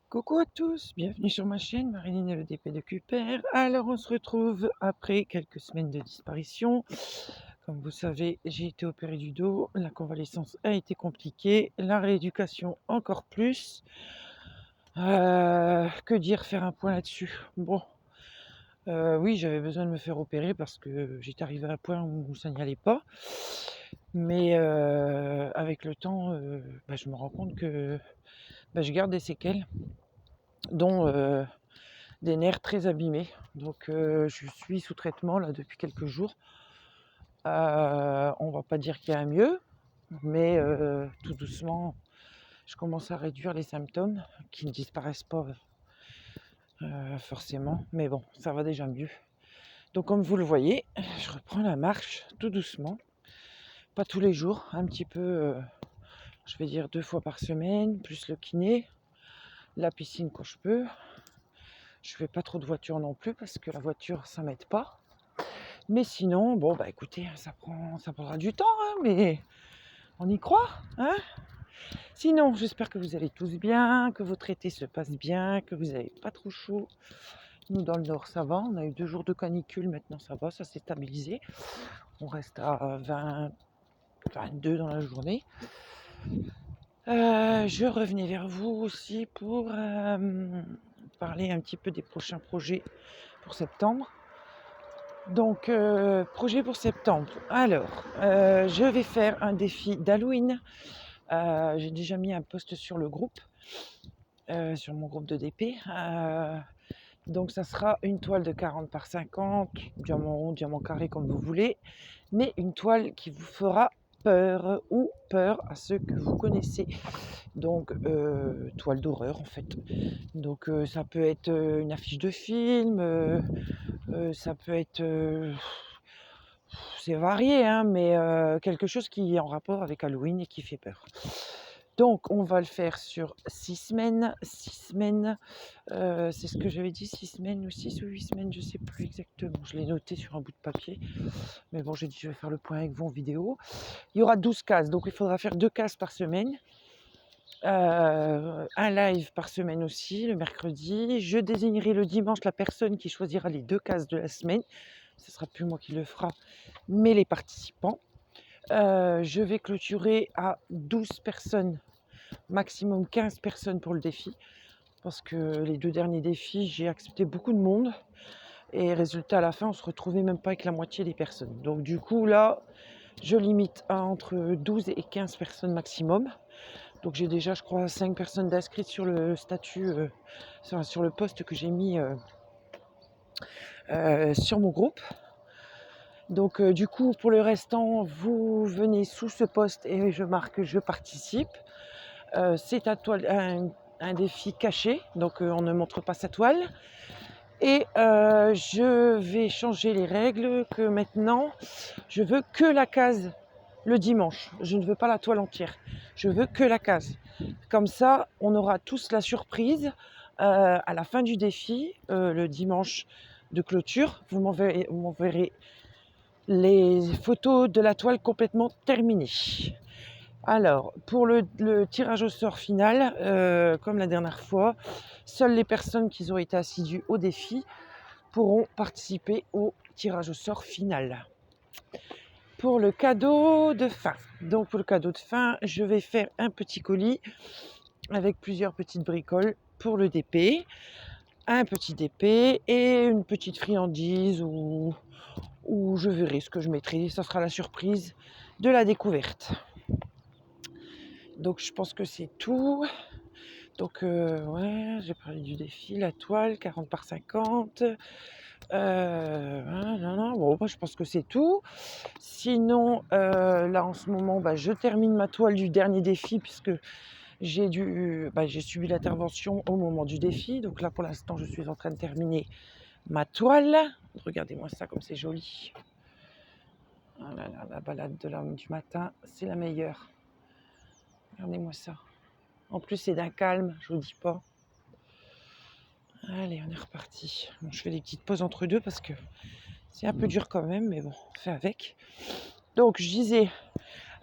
Coucou à tous, bienvenue sur ma chaîne Marilyn et le DP de Cuper. Alors on se retrouve après quelques semaines de disparition. Comme vous savez, j'ai été opéré du dos, la convalescence a été compliquée, la rééducation encore plus. Que dire, faire un point là-dessus? Bon, oui, j'avais besoin de me faire opérer parce que j'étais arrivé à un point où ça n'y allait pas. Mais avec le temps, je me rends compte que je garde des séquelles, dont des nerfs très abîmés. Donc je suis sous traitement là depuis quelques jours. On va pas dire qu'il y a un mieux, mais tout doucement, je commence à réduire les symptômes qui ne disparaissent pas forcément. Mais bon, ça va déjà mieux. Donc comme vous le voyez, je reprends la marche tout doucement. Pas tous les jours, un petit peu, je vais dire 2 fois par semaine, plus le kiné, la piscine quand je peux. Je fais pas trop de voiture non plus parce que la voiture ça m'aide pas. Mais sinon, bon bah écoutez, ça prendra du temps, hein, mais on y croit, hein. Sinon, j'espère que vous allez tous bien, que votre été se passe bien, que vous n'avez pas trop chaud. Nous dans le nord ça va, on a eu 2 jours de canicule, maintenant ça va, ça s'est stabilisé. On reste à 20, 22 dans la journée. Je revenais vers vous aussi pour parler un petit peu des prochains projets pour septembre. Donc, projet pour septembre. Alors, je vais faire un défi d'Halloween. J'ai déjà mis un post sur le groupe, sur mon groupe de DP. Donc, ça sera une toile de 40 par 50, diamant rond, diamant carré, comme vous voulez, mais une toile qui vous fera peur ou peur à ceux que vous connaissez. Donc, toile d'horreur en fait. Donc, ça peut être une affiche de film, ça peut être c'est varié, hein, mais quelque chose qui est en rapport avec Halloween et qui fait peur. Donc on va le faire sur 6 semaines. 6 semaines, c'est ce que j'avais dit, 6 semaines ou 6 ou 8 semaines, je ne sais plus exactement. Je l'ai noté sur un bout de papier. Mais bon, j'ai dit je vais faire le point avec vous en vidéo. Il y aura 12 cases, donc il faudra faire 2 cases par semaine. Un live par semaine aussi, le mercredi. Je désignerai le dimanche la personne qui choisira les 2 cases de la semaine. Ce ne sera plus moi qui le fera, mais les participants. Je vais clôturer à 12 personnes, maximum 15 personnes pour le défi. Parce que les 2 derniers défis, j'ai accepté beaucoup de monde. Et résultat, à la fin, on se retrouvait même pas avec la moitié des personnes. Donc du coup, là, je limite à entre 12 et 15 personnes maximum. Donc j'ai déjà, je crois, 5 personnes d'inscrites sur le statut, sur le post que j'ai mis sur mon groupe. Donc du coup, pour le restant, vous venez sous ce post et je marque je participe. C'est un défi caché, donc on ne montre pas sa toile. Et je vais changer les règles que maintenant, je veux que la case le dimanche. Je ne veux pas la toile entière. Je veux que la case. Comme ça, on aura tous la surprise à la fin du défi, le dimanche de clôture. Vous m'enverrez les photos de la toile complètement terminée. Alors, pour le tirage au sort final, comme la dernière fois, seules les personnes qui ont été assidues au défi pourront participer au tirage au sort final. Pour le cadeau de fin, donc pour le cadeau de fin, je vais faire un petit colis avec plusieurs petites bricoles pour le DP, un petit DP et une petite friandise ou je verrai ce que je mettrai. Ça sera la surprise de la découverte. Donc je pense que c'est tout. Donc ouais, j'ai parlé du défi, la toile, 40 par 50. Bon, moi, je pense que c'est tout. Sinon, là en ce moment, je termine ma toile du dernier défi puisque j'ai subi l'intervention au moment du défi. Donc là, pour l'instant, je suis en train de terminer ma toile. Regardez-moi ça comme c'est joli. Ah là là, la balade de l'homme du matin, c'est la meilleure. Regardez-moi ça. En plus, c'est d'un calme, je vous dis pas. Allez, on est reparti. Bon, je fais des petites pauses entre deux parce que c'est un peu dur quand même, mais bon, on fait avec. Donc, je disais,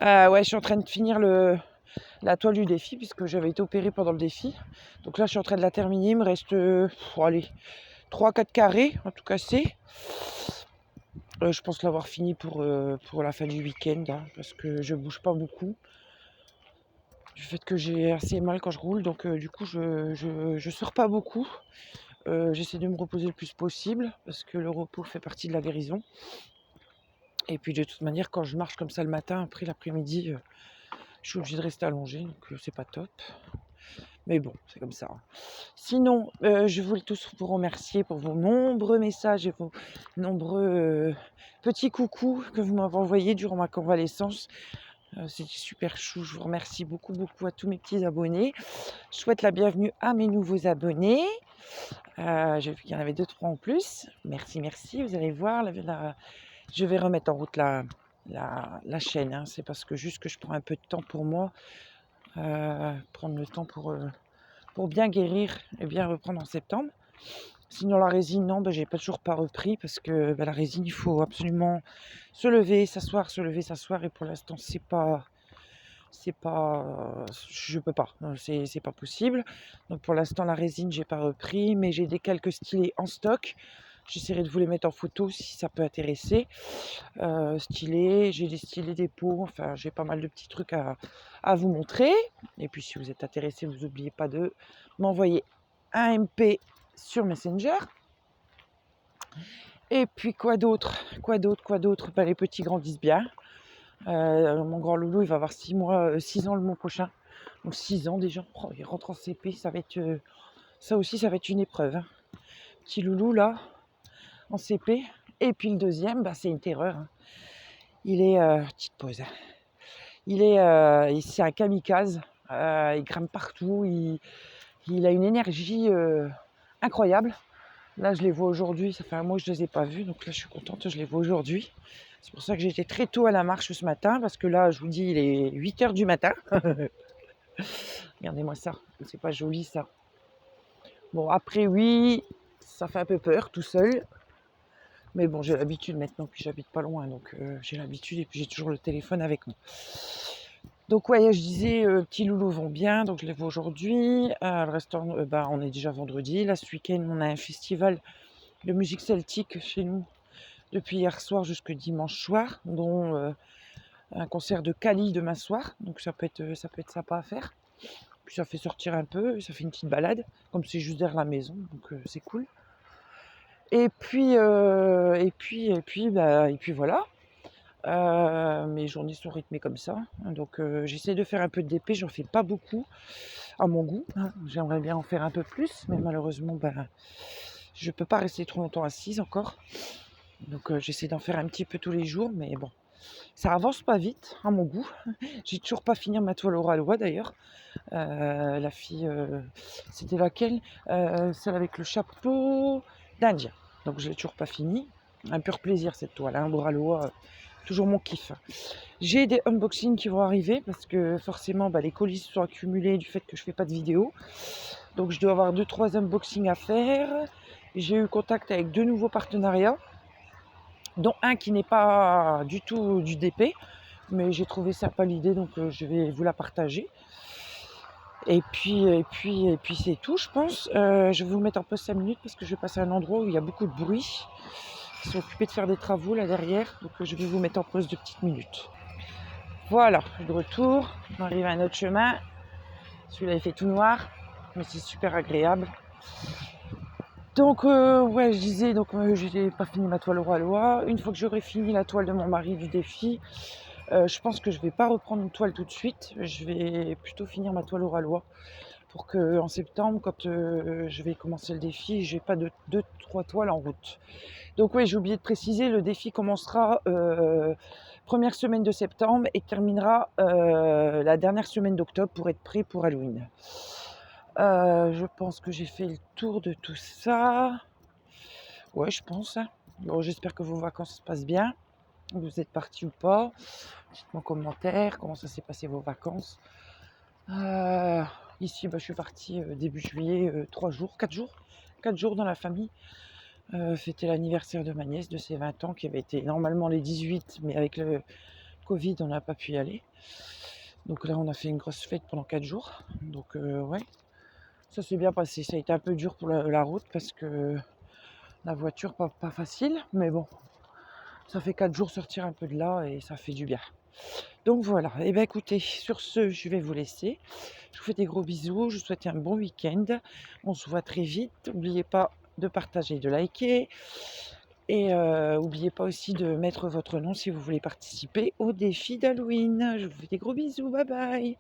ouais, je suis en train de finir la toile du défi, puisque j'avais été opérée pendant le défi. Donc là, je suis en train de la terminer. Il me reste, allez, 3-4 carrés, en tout cas c'est. Je pense l'avoir fini pour la fin du week-end, hein, parce que je bouge pas beaucoup. Du fait que j'ai assez mal quand je roule, donc du coup, je sors pas beaucoup. J'essaie de me reposer le plus possible, parce que le repos fait partie de la guérison. Et puis de toute manière, quand je marche comme ça le matin, après l'après-midi, je suis obligée de rester allongée, donc c'est pas top. Mais bon, c'est comme ça. Sinon, je voulais tous vous remercier pour vos nombreux messages et vos nombreux petits coucous que vous m'avez envoyés durant ma convalescence. C'était super chou. Je vous remercie beaucoup, beaucoup à tous mes petits abonnés. Je souhaite la bienvenue à mes nouveaux abonnés. J'ai vu qu'il y en avait 2-3 en plus. Merci, merci. Vous allez voir, je vais remettre en route la chaîne. Hein. C'est parce que juste que je prends un peu de temps pour moi. Prendre le temps pour bien guérir et bien reprendre en septembre. Sinon la résine, non, j'ai toujours pas repris parce que la résine, il faut absolument se lever, s'asseoir, et pour l'instant je peux pas, c'est pas possible. Donc pour l'instant la résine, j'ai pas repris, mais j'ai quelques stylés en stock. J'essaierai de vous les mettre en photo si ça peut intéresser. Stylés, j'ai des stylés dépôt, enfin j'ai pas mal de petits trucs à vous montrer. Et puis si vous êtes intéressé, vous n'oubliez pas de m'envoyer un MP sur Messenger. Et puis quoi d'autre, les petits grandissent bien. Mon grand loulou, il va avoir 6 ans le mois prochain. Donc 6 ans déjà. Oh, il rentre en CP, ça aussi ça va être une épreuve. Hein. Petit loulou là, en CP. Et puis le deuxième, c'est une terreur. Hein. Il est, petite pause. Hein. C'est un kamikaze. Il grimpe partout. Il a une énergie incroyable. Là, je les vois aujourd'hui. Ça fait un mois que je ne les ai pas vus. Donc là, je suis contente. Je les vois aujourd'hui. C'est pour ça que j'étais très tôt à la marche ce matin. Parce que là, je vous dis, il est 8h du matin. Regardez-moi ça. C'est pas joli, ça. Bon, après, oui, ça fait un peu peur tout seul. Mais bon, j'ai l'habitude maintenant. Puis j'habite pas loin. Donc j'ai l'habitude. Et puis j'ai toujours le téléphone avec moi. Donc ouais, je disais, petits loulous vont bien, donc je les vois aujourd'hui. Le restaurant, on est déjà vendredi. Là, ce week-end, on a un festival de musique celtique chez nous depuis hier soir jusqu'au dimanche soir, dont un concert de Kali demain soir. Donc ça peut être sympa à faire. Puis ça fait sortir un peu, ça fait une petite balade, comme c'est juste derrière la maison, donc c'est cool. Et puis voilà. Mes journées sont rythmées comme ça, donc j'essaie de faire un peu de DP, j'en fais pas beaucoup à mon goût, hein. J'aimerais bien en faire un peu plus, mais malheureusement je peux pas rester trop longtemps assise encore, donc j'essaie d'en faire un petit peu tous les jours, mais bon, ça avance pas vite à mon goût. J'ai toujours pas fini ma toile au Ralois d'ailleurs. La fille, c'était laquelle, celle avec le chapeau d'Indien, donc je l'ai toujours pas fini. Un pur plaisir cette toile, hein, au Ralois. Toujours mon kiff. J'ai des unboxings qui vont arriver parce que forcément les colis se sont accumulés du fait que je fais pas de vidéo. Donc je dois avoir 2-3 unboxings à faire. J'ai eu contact avec 2 nouveaux partenariats, dont un qui n'est pas du tout du DP, mais j'ai trouvé sympa l'idée, donc je vais vous la partager. Et puis c'est tout, je pense. Je vais vous mettre en pause 5 minutes parce que je vais passer à un endroit où il y a beaucoup de bruit. Ils sont occupés de faire des travaux là derrière, donc je vais vous mettre en pause de petites minutes. Voilà, de retour, on arrive à un autre chemin. Celui-là il fait tout noir, mais c'est super agréable. Donc je disais, je n'ai pas fini ma toile au Ralois. Une fois que j'aurai fini la toile de mon mari du défi, je pense que je ne vais pas reprendre une toile tout de suite. Je vais plutôt finir ma toile au Ralois pour qu'en septembre, quand je vais commencer le défi, je n'ai pas 2-3 toiles en route. Donc oui, j'ai oublié de préciser, le défi commencera première semaine de septembre et terminera la dernière semaine d'octobre pour être prêt pour Halloween. Je pense que j'ai fait le tour de tout ça. Ouais, je pense. Hein. Bon, j'espère que vos vacances se passent bien. Vous êtes partis ou pas. Dites-moi en commentaire comment ça s'est passé vos vacances. Ici, je suis partie début juillet, 4 jours dans la famille. Fêter l'anniversaire de ma nièce de ses 20 ans qui avait été normalement les 18, mais avec le Covid on n'a pas pu y aller. Donc là, on a fait une grosse fête pendant 4 jours. Donc ouais, ça s'est bien passé. Ça a été un peu dur pour la route parce que la voiture, pas facile. Mais bon, ça fait 4 jours sortir un peu de là et ça fait du bien. Donc voilà, et bien écoutez, sur ce, je vais vous laisser. Je vous fais des gros bisous, je vous souhaite un bon week-end. On se voit très vite. N'oubliez pas de partager, de liker. Et n'oubliez pas aussi de mettre votre nom si vous voulez participer au défi d'Halloween. Je vous fais des gros bisous, bye bye.